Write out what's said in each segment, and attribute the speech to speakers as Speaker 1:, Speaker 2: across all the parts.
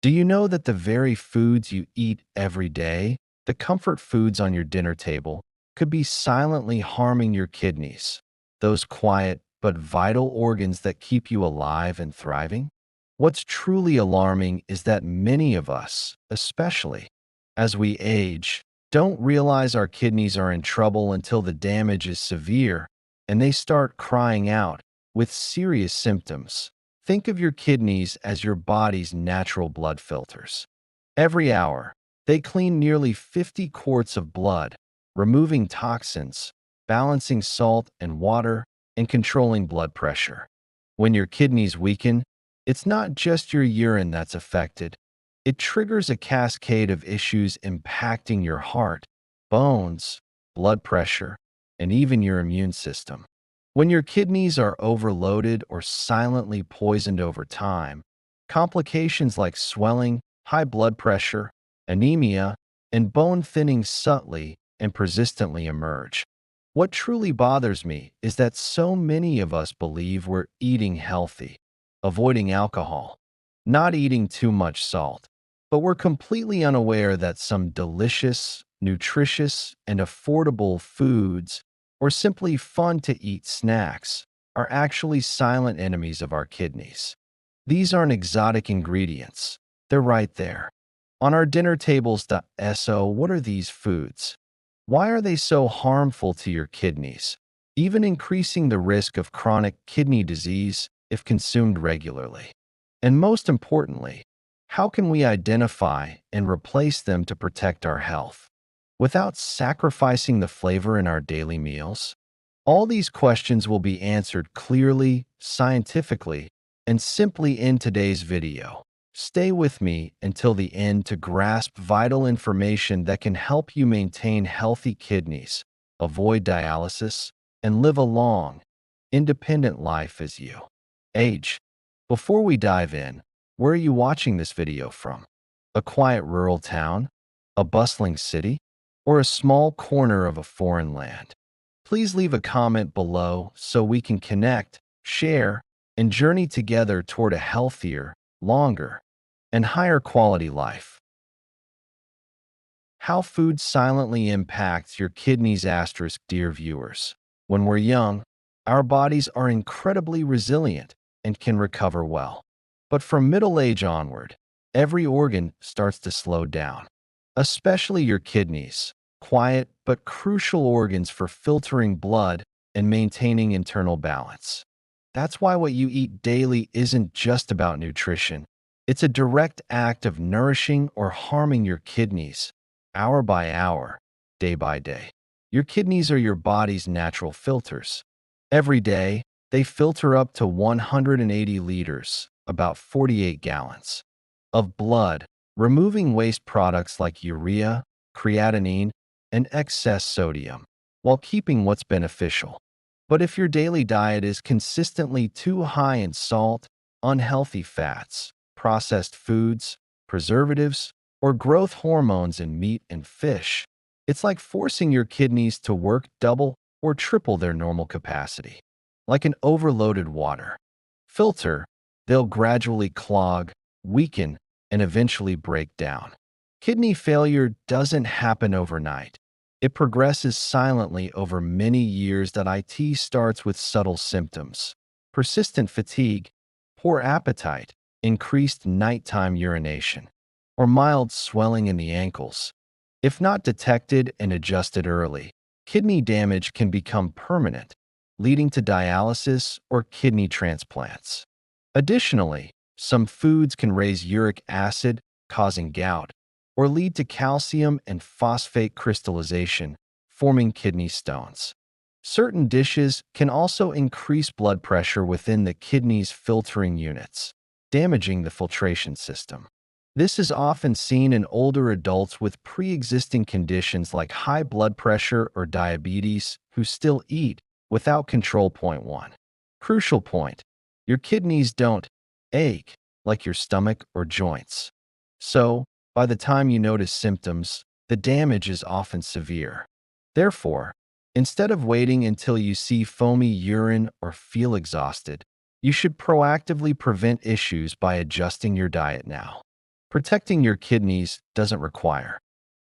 Speaker 1: Do you know that the very foods you eat every day, the comfort foods on your dinner table, could be silently harming your kidneys, those quiet but vital organs that keep you alive and thriving? What's truly alarming is that many of us, especially as we age, don't realize our kidneys are in trouble until the damage is severe and they start crying out with serious symptoms. Think of your kidneys as your body's natural blood filters. Every hour, they clean nearly 50 quarts of blood, removing toxins, balancing salt and water, and controlling blood pressure. When your kidneys weaken, it's not just your urine that's affected. It triggers a cascade of issues impacting your heart, bones, blood pressure, and even your immune system. When your kidneys are overloaded or silently poisoned over time, complications like swelling, high blood pressure, anemia, and bone thinning subtly and persistently emerge. What truly bothers me is that so many of us believe we're eating healthy, avoiding alcohol, not eating too much salt, but we're completely unaware that some delicious, nutritious, and affordable foods, or simply fun to eat snacks, are actually silent enemies of our kidneys. These aren't exotic ingredients, they're right there. On our dinner tables. So, what are these foods? Why are they so harmful to your kidneys, even increasing the risk of chronic kidney disease if consumed regularly? And most importantly, how can we identify and replace them to protect our health without sacrificing the flavor in our daily meals? All these questions will be answered clearly, scientifically, and simply in today's video. Stay with me until the end to grasp vital information that can help you maintain healthy kidneys, avoid dialysis, and live a long, independent life as you age. Before we dive in, where are you watching this video from? A quiet rural town? A bustling city? Or a small corner of a foreign land? Please leave a comment below so we can connect, share, and journey together toward a healthier, longer, and higher quality life. How food silently impacts your kidneys. Dear viewers, when we're young, our bodies are incredibly resilient and can recover well. But from middle age onward, every organ starts to slow down, especially your kidneys, quiet but crucial organs for filtering blood and maintaining internal balance. That's why what you eat daily isn't just about nutrition. It's a direct act of nourishing or harming your kidneys, hour by hour, day by day. Your kidneys are your body's natural filters. Every day, they filter up to 180 liters, about 48 gallons, of blood, removing waste products like urea, creatinine, and excess sodium, while keeping what's beneficial. But if your daily diet is consistently too high in salt, unhealthy fats, processed foods, preservatives, or growth hormones in meat and fish, it's like forcing your kidneys to work double or triple their normal capacity. Like an overloaded water filter, they'll gradually clog, weaken, and eventually break down. Kidney failure doesn't happen overnight. It progresses silently over many years. It starts with subtle symptoms: persistent fatigue, poor appetite, increased nighttime urination, or mild swelling in the ankles. If not detected and adjusted early, kidney damage can become permanent, leading to dialysis or kidney transplants. Additionally, some foods can raise uric acid, causing gout, or lead to calcium and phosphate crystallization, forming kidney stones. Certain dishes can also increase blood pressure within the kidney's filtering units, damaging the filtration system. This is often seen in older adults with pre-existing conditions like high blood pressure or diabetes who still eat without control. Point 1. Crucial point: your kidneys don't ache like your stomach or joints. So, by the time you notice symptoms, the damage is often severe. Therefore, instead of waiting until you see foamy urine or feel exhausted, you should proactively prevent issues by adjusting your diet now. Protecting your kidneys doesn't require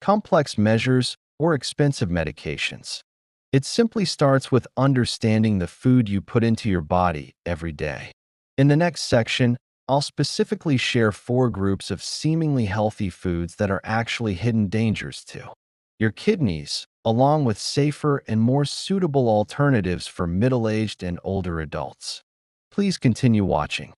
Speaker 1: complex measures or expensive medications. It simply starts with understanding the food you put into your body every day. In the next section, I'll specifically share 4 groups of seemingly healthy foods that are actually hidden dangers to your kidneys, along with safer and more suitable alternatives for middle-aged and older adults. Please continue watching.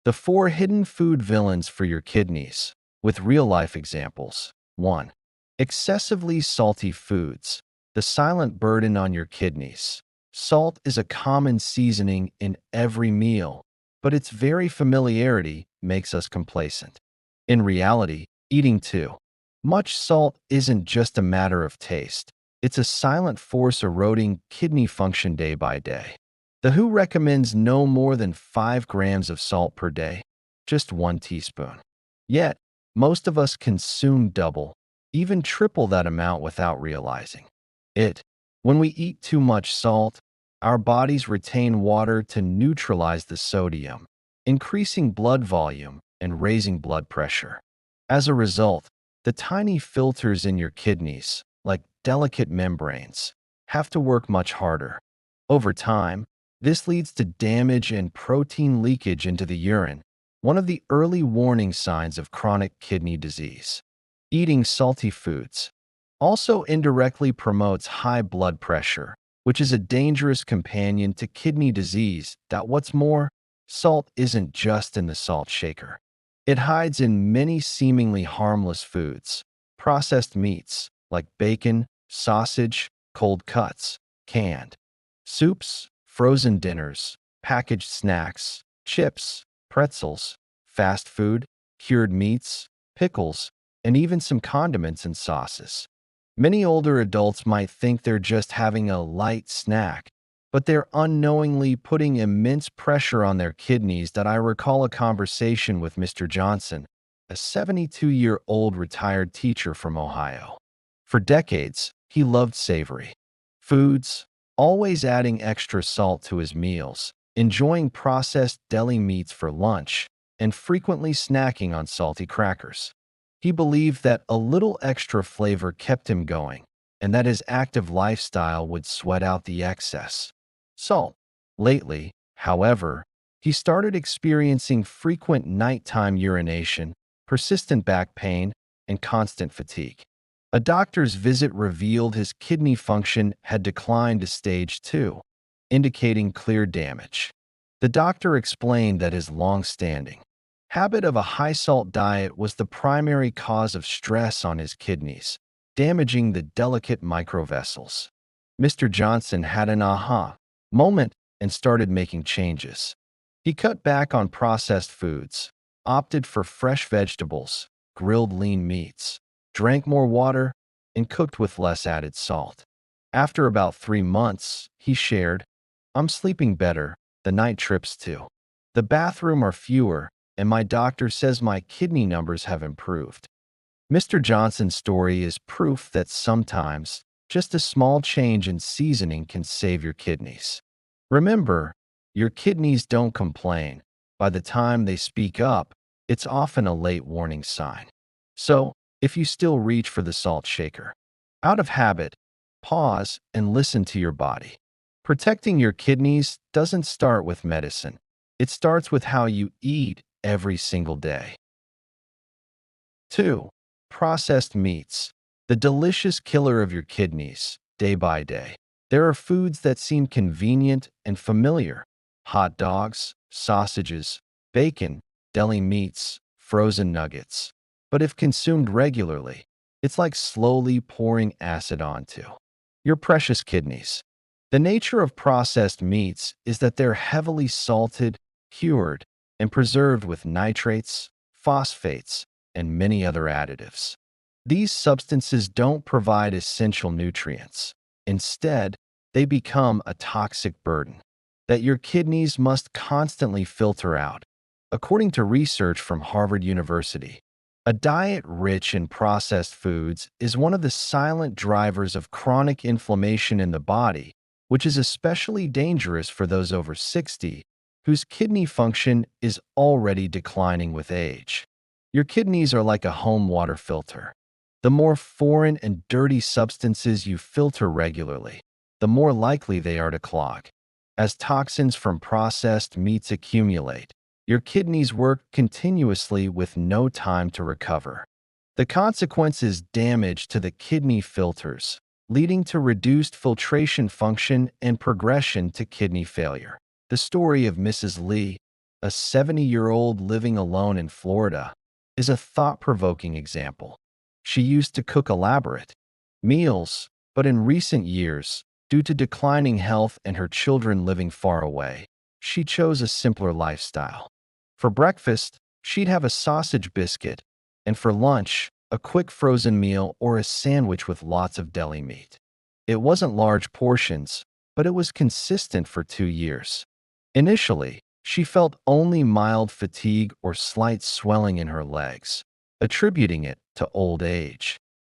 Speaker 1: The 4 hidden food villains for your kidneys, with real-life examples. 1. Excessively salty foods, the silent burden on your kidneys. Salt is a common seasoning in every meal, but its very familiarity makes us complacent. In reality, eating too much salt isn't just a matter of taste. It's a silent force eroding kidney function day by day. The WHO recommends no more than 5 grams of salt per day, just 1 teaspoon. Yet, most of us consume double, even triple that amount without realizing it. When we eat too much salt, our bodies retain water to neutralize the sodium, increasing blood volume and raising blood pressure. As a result, the tiny filters in your kidneys, like delicate membranes, have to work much harder. Over time, this leads to damage and protein leakage into the urine, one of the early warning signs of chronic kidney disease. Eating salty foods also indirectly promotes high blood pressure, which is a dangerous companion to kidney disease. What's more, salt isn't just in the salt shaker. It hides in many seemingly harmless foods, processed meats like bacon, sausage, cold cuts, canned soups, frozen dinners, packaged snacks, chips, pretzels, fast food, cured meats, pickles, and even some condiments and sauces. Many older adults might think they're just having a light snack, but they're unknowingly putting immense pressure on their kidneys. I recall a conversation with Mr. Johnson, a 72-year-old retired teacher from Ohio. For decades, he loved savory foods, always adding extra salt to his meals, enjoying processed deli meats for lunch, and frequently snacking on salty crackers. He believed that a little extra flavor kept him going, and that his active lifestyle would sweat out the excess salt. Lately, however, he started experiencing frequent nighttime urination, persistent back pain, and constant fatigue. A doctor's visit revealed his kidney function had declined to stage 2, indicating clear damage. The doctor explained that his long-standing habit of a high-salt diet was the primary cause of stress on his kidneys, damaging the delicate microvessels. Mr. Johnson had an aha moment and started making changes. He cut back on processed foods, opted for fresh vegetables, grilled lean meats, drank more water, and cooked with less added salt. After about 3 months, he shared, "I'm sleeping better, the night trips too. The bathroom are fewer, and my doctor says my kidney numbers have improved." Mr. Johnson's story is proof that sometimes just a small change in seasoning can save your kidneys. Remember, your kidneys don't complain. By the time they speak up, it's often a late warning sign. So, if you still reach for the salt shaker, out of habit, pause and listen to your body. Protecting your kidneys doesn't start with medicine. It starts with how you eat every single day. 2. Processed meats, the delicious killer of your kidneys, day by day. There are foods that seem convenient and familiar: hot dogs, sausages, bacon, deli meats, frozen nuggets. But if consumed regularly, it's like slowly pouring acid onto your precious kidneys. The nature of processed meats is that they're heavily salted, cured, and preserved with nitrates, phosphates, and many other additives. These substances don't provide essential nutrients. Instead, they become a toxic burden that your kidneys must constantly filter out. According to research from Harvard University, a diet rich in processed foods is one of the silent drivers of chronic inflammation in the body, which is especially dangerous for those over 60 whose kidney function is already declining with age. Your kidneys are like a home water filter. The more foreign and dirty substances you filter regularly, the more likely they are to clog. As toxins from processed meats accumulate, your kidneys work continuously with no time to recover. The consequence is damage to the kidney filters, leading to reduced filtration function and progression to kidney failure. The story of Mrs. Lee, a 70-year-old living alone in Florida, is a thought-provoking example. She used to cook elaborate meals, but in recent years, due to declining health and her children living far away, she chose a simpler lifestyle. For breakfast, she'd have a sausage biscuit, and for lunch, a quick frozen meal or a sandwich with lots of deli meat. It wasn't large portions, but it was consistent for 2 years. Initially, she felt only mild fatigue or slight swelling in her legs, attributing it to old age.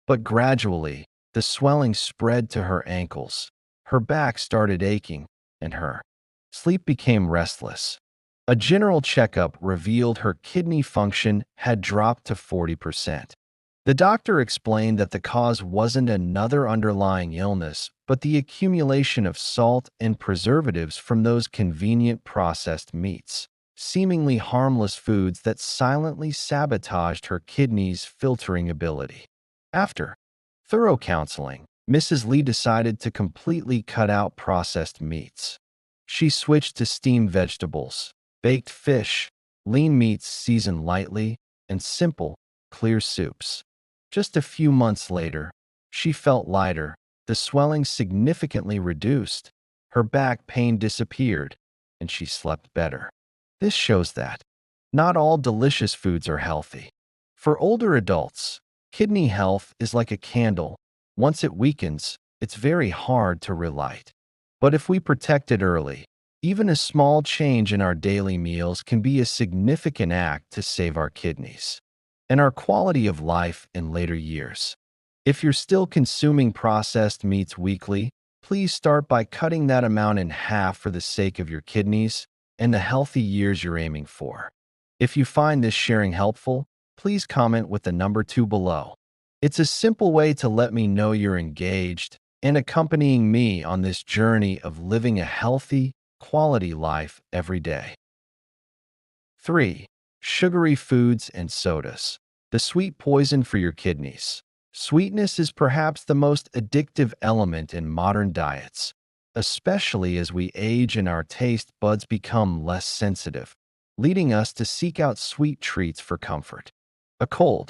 Speaker 1: But gradually, the swelling spread to her ankles, her back started aching, and her sleep became restless. A general checkup revealed her kidney function had dropped to 40%. The doctor explained that the cause wasn't another underlying illness, but the accumulation of salt and preservatives from those convenient processed meats, seemingly harmless foods that silently sabotaged her kidneys' filtering ability. After thorough counseling, Mrs. Lee decided to completely cut out processed meats. She switched to steamed vegetables, baked fish, lean meats seasoned lightly, and simple, clear soups. Just a few months later, she felt lighter, the swelling significantly reduced, her back pain disappeared, and she slept better. This shows that not all delicious foods are healthy. For older adults, kidney health is like a candle. Once it weakens, it's very hard to relight. But if we protect it early, even a small change in our daily meals can be a significant act to save our kidneys and our quality of life in later years. If you're still consuming processed meats weekly, please start by cutting that amount in half for the sake of your kidneys and the healthy years you're aiming for. If you find this sharing helpful, please comment with the number 2 below. It's a simple way to let me know you're engaged and accompanying me on this journey of living a healthy, quality life every day. 3. Sugary foods and sodas. The sweet poison for your kidneys. Sweetness is perhaps the most addictive element in modern diets, especially as we age and our taste buds become less sensitive, leading us to seek out sweet treats for comfort. A cold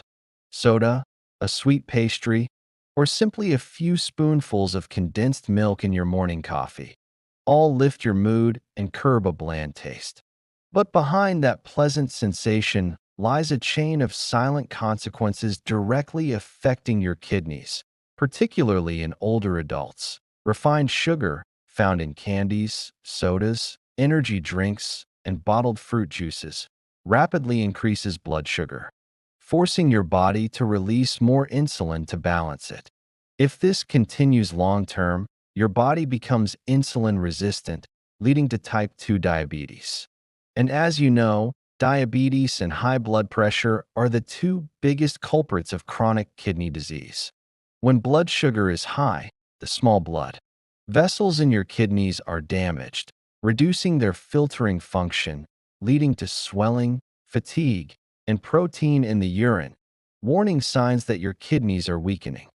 Speaker 1: soda, a sweet pastry, or simply a few spoonfuls of condensed milk in your morning coffee all lift your mood and curb a bland taste. But behind that pleasant sensation lies a chain of silent consequences directly affecting your kidneys, particularly in older adults. Refined sugar, found in candies, sodas, energy drinks, and bottled fruit juices, rapidly increases blood sugar, forcing your body to release more insulin to balance it. If this continues long-term, your body becomes insulin resistant, leading to type 2 diabetes. And as you know, diabetes and high blood pressure are the two biggest culprits of chronic kidney disease. When blood sugar is high, the small blood vessels in your kidneys are damaged, reducing their filtering function, leading to swelling, fatigue, and protein in the urine, warning signs that your kidneys are weakening.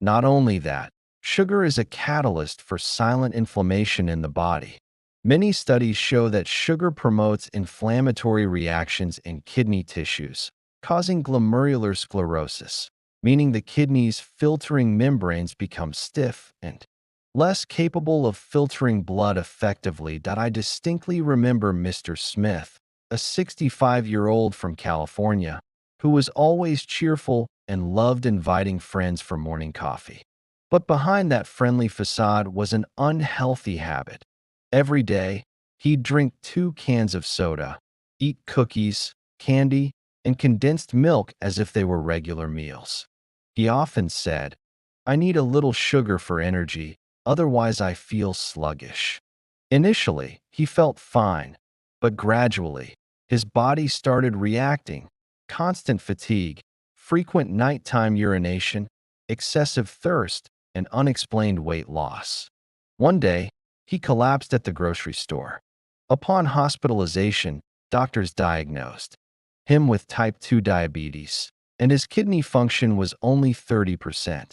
Speaker 1: Not only that, sugar is a catalyst for silent inflammation in the body. Many studies show that sugar promotes inflammatory reactions in kidney tissues, causing glomerular sclerosis, meaning the kidney's filtering membranes become stiff and less capable of filtering blood effectively. I distinctly remember Mr. Smith, a 65-year-old from California, who was always cheerful and loved inviting friends for morning coffee. But behind that friendly facade was an unhealthy habit. Every day, he'd drink 2 cans of soda, eat cookies, candy, and condensed milk as if they were regular meals. He often said, "I need a little sugar for energy, otherwise I feel sluggish." Initially, he felt fine, But gradually, his body started reacting. Constant fatigue, frequent nighttime urination, excessive thirst, and unexplained weight loss. One day, he collapsed at the grocery store. Upon hospitalization, doctors diagnosed him with type 2 diabetes, and his kidney function was only 30%.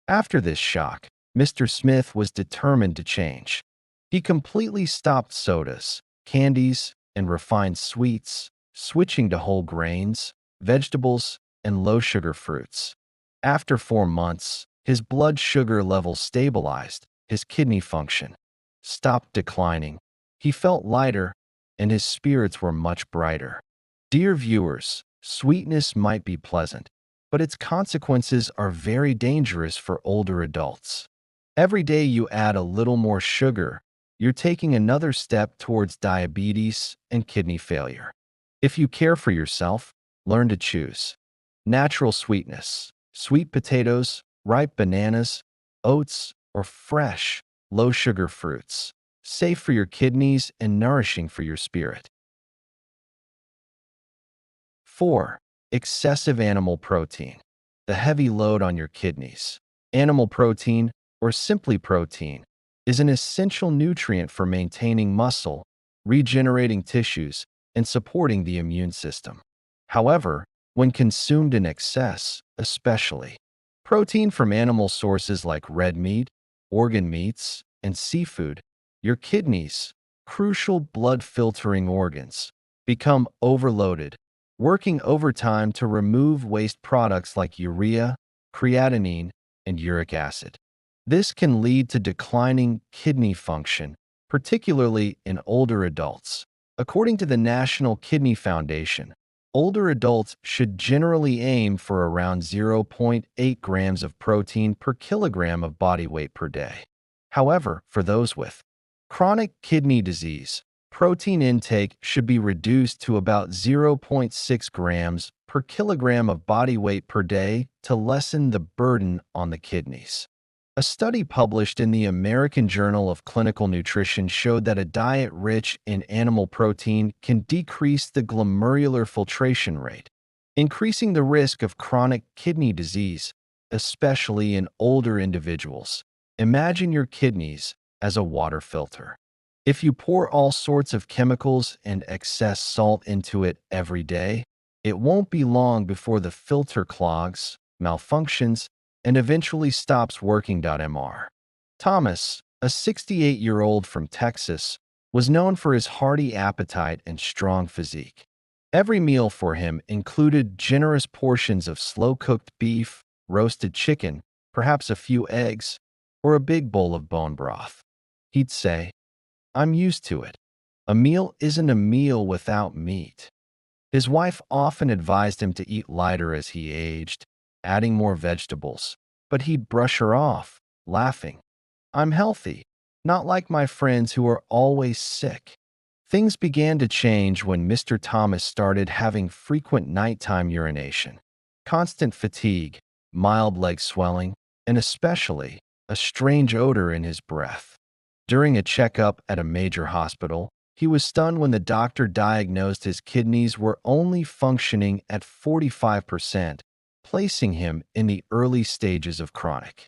Speaker 1: After this shock, Mr. Smith was determined to change. He completely stopped sodas, candies, and refined sweets, switching to whole grains, vegetables, and low-sugar fruits. After 4 months, his blood sugar levels stabilized, his kidney function stopped declining. He felt lighter, and his spirits were much brighter. Dear viewers, sweetness might be pleasant, but its consequences are very dangerous for older adults. Every day you add a little more sugar, you're taking another step towards diabetes and kidney failure. If you care for yourself, learn to choose natural sweetness, sweet potatoes, ripe bananas, oats, or fresh, low-sugar fruits, safe for your kidneys and nourishing for your spirit. 4. Excessive animal protein. The heavy load on your kidneys. Animal protein, or simply protein, is an essential nutrient for maintaining muscle, regenerating tissues, and supporting the immune system. However, when consumed in excess, especially protein from animal sources like red meat, organ meats, and seafood, your kidneys, crucial blood-filtering organs, become overloaded, working overtime to remove waste products like urea, creatinine, and uric acid. This can lead to declining kidney function, particularly in older adults. According to the National Kidney Foundation, older adults should generally aim for around 0.8 grams of protein per kilogram of body weight per day. However, for those with chronic kidney disease, protein intake should be reduced to about 0.6 grams per kilogram of body weight per day to lessen the burden on the kidneys. A study published in the American Journal of Clinical Nutrition showed that a diet rich in animal protein can decrease the glomerular filtration rate, increasing the risk of chronic kidney disease, especially in older individuals. Imagine your kidneys as a water filter. If you pour all sorts of chemicals and excess salt into it every day, it won't be long before the filter clogs, malfunctions, and eventually stops working. Mr. Thomas, a 68-year-old from Texas, was known for his hearty appetite and strong physique. Every meal for him included generous portions of slow-cooked beef, roasted chicken, perhaps a few eggs, or a big bowl of bone broth. He'd say, "I'm used to it. A meal isn't a meal without meat." His wife often advised him to eat lighter as he aged, adding more vegetables, but he'd brush her off, laughing, "I'm healthy, not like my friends who are always sick." Things began to change when Mr. Thomas started having frequent nighttime urination, constant fatigue, mild leg swelling, and especially a strange odor in his breath. During a checkup at a major hospital, he was stunned when the doctor diagnosed his kidneys were only functioning at 45%, placing him in the early stages of chronic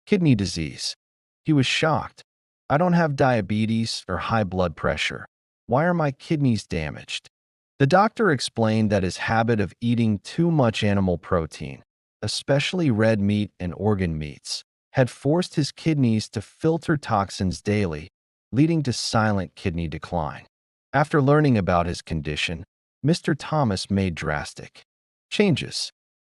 Speaker 1: kidney disease. He was shocked. "I don't have diabetes or high blood pressure. Why are my kidneys damaged?" The doctor explained that his habit of eating too much animal protein, especially red meat and organ meats, had forced his kidneys to filter toxins daily, leading to silent kidney decline. After learning about his condition, Mr. Thomas made drastic changes.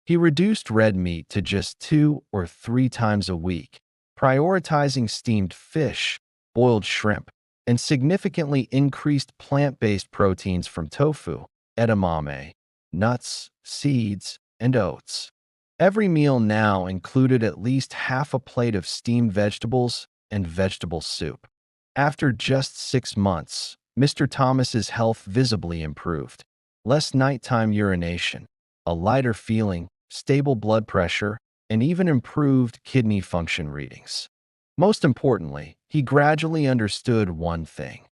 Speaker 1: He reduced red meat to just 2 or 3 times a week, prioritizing steamed fish, boiled shrimp, and significantly increased plant-based proteins from tofu, edamame, nuts, seeds, and oats. Every meal now included at least half a plate of steamed vegetables and vegetable soup. After just 6 months, Mr. Thomas's health visibly improved. Less nighttime urination, a lighter feeling, stable blood pressure, and even improved kidney function readings. Most importantly, he gradually understood one thing.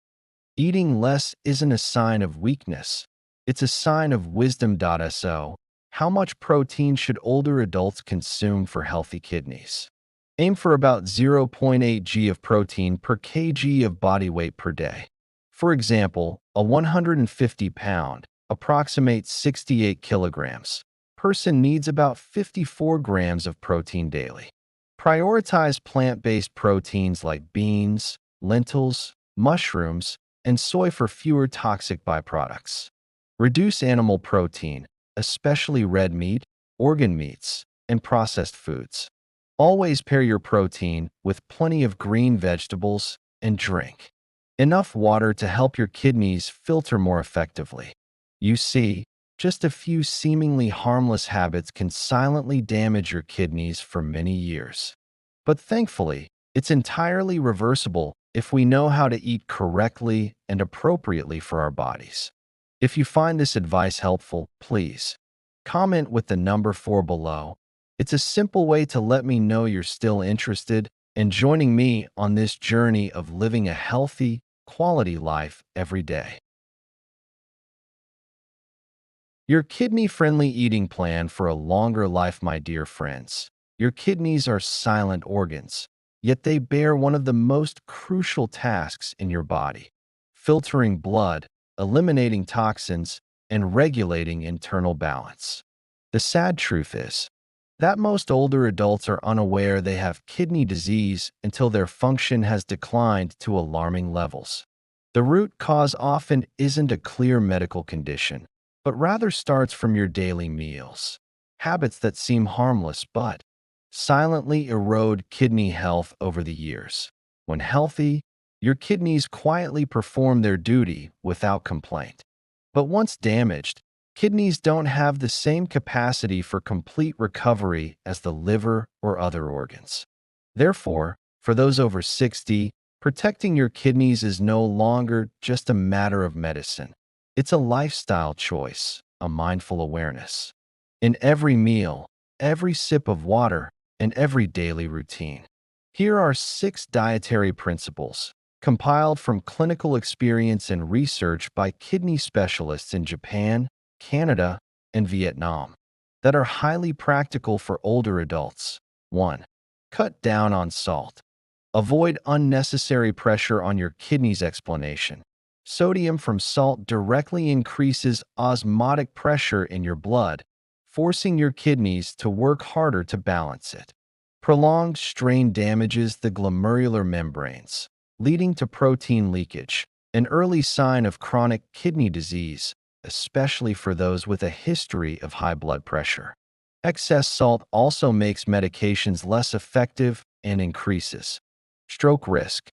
Speaker 1: Eating less isn't a sign of weakness. It's a sign of wisdom. So, how much protein should older adults consume for healthy kidneys? Aim for about zero point 0.8 g of protein per kg of body weight per day. For example, a 150-pound, approximates 68 kilograms, person needs about 54 grams of protein daily. Prioritize plant-based proteins like beans, lentils, mushrooms, and soy for fewer toxic byproducts. Reduce animal protein, especially red meat, organ meats, and processed foods. Always pair your protein with plenty of green vegetables and drink enough water to help your kidneys filter more effectively. You see, just a few seemingly harmless habits can silently damage your kidneys for many years. But thankfully, it's entirely reversible if we know how to eat correctly and appropriately for our bodies. If you find this advice helpful, please comment with the number 4 below. It's a simple way to let me know you're still interested in joining me on this journey of living a healthy, quality life every day. Your kidney-friendly eating plan for a longer life, my dear friends. Your kidneys are silent organs, yet they bear one of the most crucial tasks in your body: filtering blood, eliminating toxins, and regulating internal balance. The sad truth is that most older adults are unaware they have kidney disease until their function has declined to alarming levels. The root cause often isn't a clear medical condition, but rather starts from your daily meals. Habits that seem harmless but silently erode kidney health over the years. When healthy, your kidneys quietly perform their duty without complaint. But once damaged, kidneys don't have the same capacity for complete recovery as the liver or other organs. Therefore, for those over 60, protecting your kidneys is no longer just a matter of medicine. It's a lifestyle choice, a mindful awareness. In every meal, every sip of water, and every daily routine. Here are 6 dietary principles, compiled from clinical experience and research by kidney specialists in Japan, Canada, and Vietnam, that are highly practical for older adults. 1. Cut down on salt. Avoid unnecessary pressure on your kidneys. Explanation: sodium from salt directly increases osmotic pressure in your blood, forcing your kidneys to work harder to balance it. Prolonged strain damages the glomerular membranes, leading to protein leakage, an early sign of chronic kidney disease, especially for those with a history of high blood pressure. Excess salt also makes medications less effective and increases stroke risk.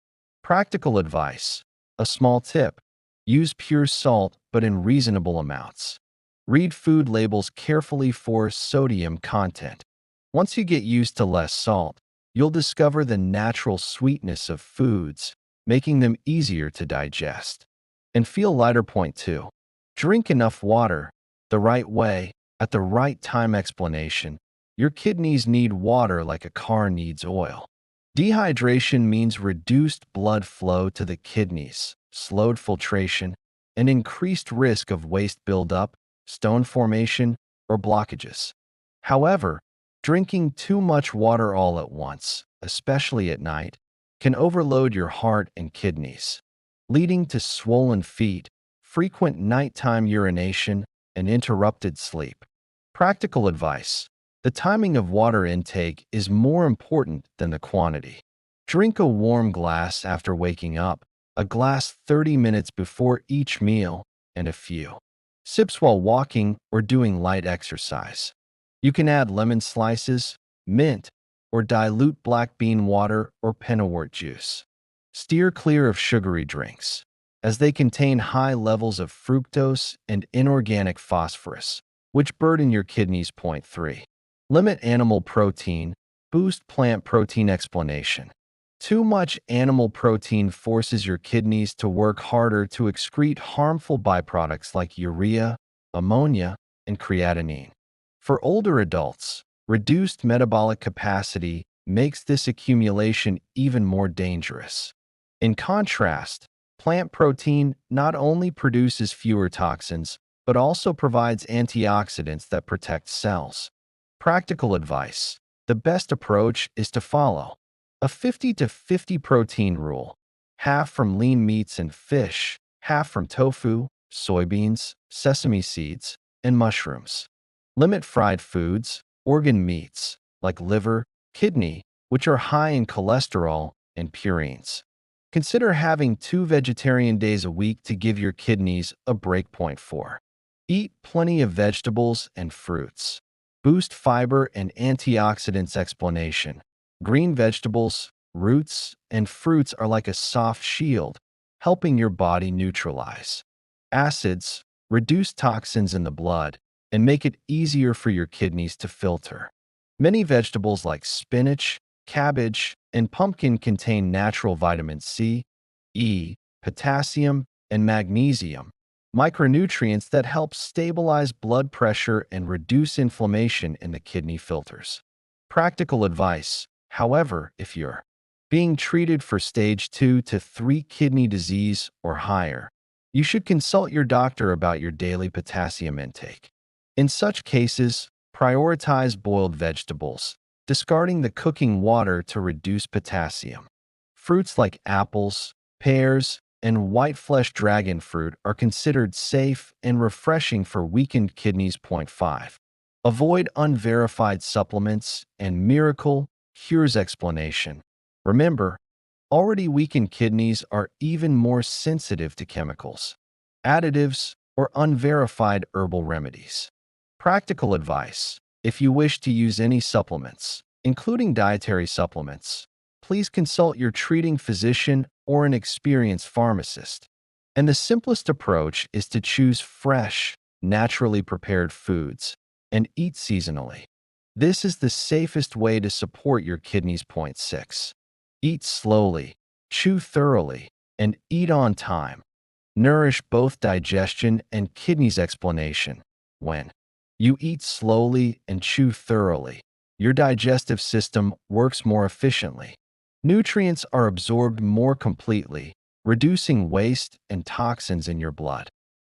Speaker 1: Practical advice: a small tip: use pure salt but in reasonable amounts. Read food labels carefully for sodium content. Once you get used to less salt, you'll discover the natural sweetness of foods, making them easier to digest. And feel lighter. Point 2. Drink enough water, the right way, at the right time. Explanation: your kidneys need water like a car needs oil. Dehydration means reduced blood flow to the kidneys, slowed filtration, and increased risk of waste buildup, stone formation, or blockages. However, drinking too much water all at once, especially at night, can overload your heart and kidneys, leading to swollen feet, frequent nighttime urination, and interrupted sleep. Practical advice: the timing of water intake is more important than the quantity. Drink a warm glass after waking up, a glass 30 minutes before each meal, and a few sips while walking or doing light exercise. You can add lemon slices, mint, or dilute black bean water or pennywort juice. Steer clear of sugary drinks, as they contain high levels of fructose and inorganic phosphorus, which burden your kidneys. Point 3. Limit animal protein, boost plant protein. Explanation: too much animal protein forces your kidneys to work harder to excrete harmful byproducts like urea, ammonia, and creatinine. For older adults, reduced metabolic capacity makes this accumulation even more dangerous. In contrast, Plant protein not only produces fewer toxins, but also provides antioxidants that protect cells. Practical advice: the best approach is to follow a 50 to 50 protein rule, half from lean meats and fish, half from tofu, soybeans, sesame seeds, and mushrooms. Limit fried foods, organ meats, like liver, kidney, which are high in cholesterol and purines. Consider having 2 vegetarian days a week to give your kidneys a breakpoint for. Eat plenty of vegetables and fruits. Boost fiber and antioxidants. Explanation: green vegetables, roots, and fruits are like a soft shield, helping your body neutralize acids, reduce toxins in the blood, and make it easier for your kidneys to filter. Many vegetables like spinach, cabbage, and pumpkin contain natural vitamin C, E, potassium, and magnesium, micronutrients that help stabilize blood pressure and reduce inflammation in the kidney filters. Practical advice: however, if you're being treated for stage 2 to 3 kidney disease or higher, you should consult your doctor about your daily potassium intake. In such cases, prioritize boiled vegetables, discarding the cooking water to reduce potassium. Fruits like apples, pears, and white flesh dragon fruit are considered safe and refreshing for weakened kidneys. Point 5. Avoid unverified supplements and miracle cures. Explanation: remember, already weakened kidneys are even more sensitive to chemicals, additives, or unverified herbal remedies. Practical advice: if you wish to use any supplements, including dietary supplements, please consult your treating physician or an experienced pharmacist. And the simplest approach is to choose fresh, naturally prepared foods and eat seasonally. This is the safest way to support your kidneys. Point 6. Eat slowly, chew thoroughly, and eat on time. Nourish both digestion and kidneys. Explanation: when you eat slowly and chew thoroughly, your digestive system works more efficiently. Nutrients are absorbed more completely, reducing waste and toxins in your blood.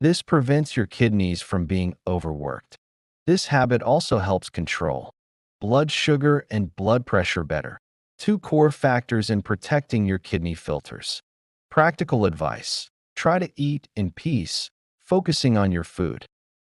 Speaker 1: This prevents your kidneys from being overworked. This habit also helps control blood sugar and blood pressure better, two core factors in protecting your kidney filters. Practical advice: try to eat in peace, focusing on your food.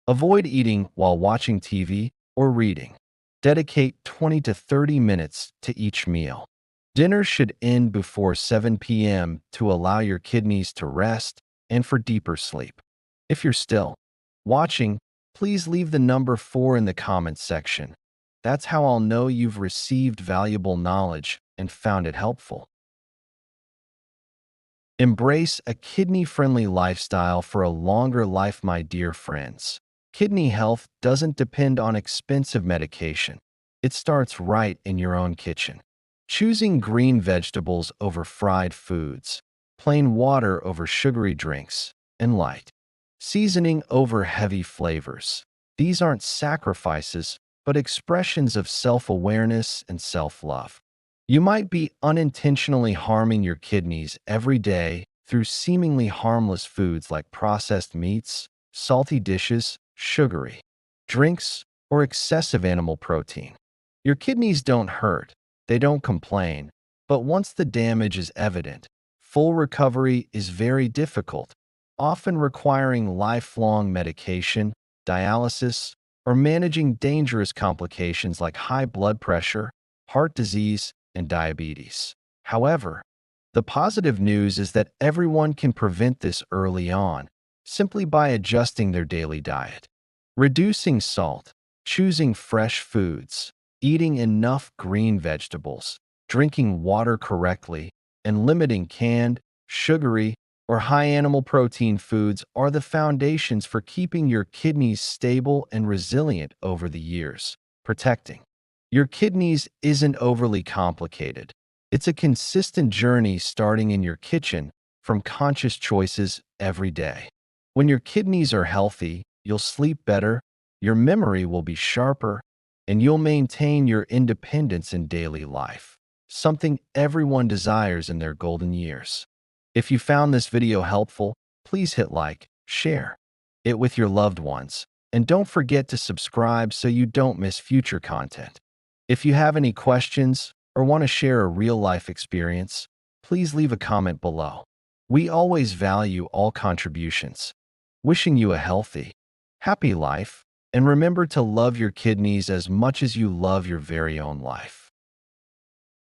Speaker 1: Avoid eating while watching TV or reading. Dedicate 20 to 30 minutes to each meal. Dinner should end before 7 p.m. to allow your kidneys to rest and for deeper sleep. If you're still watching, please leave the number 4 in the comments section. That's how I'll know you've received valuable knowledge and found it helpful. Embrace a kidney-friendly lifestyle for a longer life, my dear friends. Kidney health doesn't depend on expensive medication. It starts right in your own kitchen. Choosing green vegetables over fried foods, plain water over sugary drinks, and light seasoning over heavy flavors. These aren't sacrifices, but expressions of self-awareness and self-love. You might be unintentionally harming your kidneys every day through seemingly harmless foods like processed meats, salty dishes, sugary drinks, or excessive animal protein. Your kidneys don't hurt, they don't complain, but once the damage is evident, full recovery is very difficult, often requiring lifelong medication, dialysis, or managing dangerous complications like high blood pressure, heart disease, and diabetes. However, the positive news is that everyone can prevent this early on, simply by adjusting their daily diet. Reducing salt, choosing fresh foods, eating enough green vegetables, drinking water correctly, and limiting canned, sugary, or high animal protein foods are the foundations for keeping your kidneys stable and resilient over the years. Protecting your kidneys isn't overly complicated. It's a consistent journey starting in your kitchen from conscious choices every day. When your kidneys are healthy, you'll sleep better, your memory will be sharper, and you'll maintain your independence in daily life, something everyone desires in their golden years. If you found this video helpful, please hit like, share it with your loved ones, and don't forget to subscribe so you don't miss future content. If you have any questions or want to share a real-life experience, please leave a comment below. We always value all contributions. Wishing you a healthy, happy life, and remember to love your kidneys as much as you love your very own life.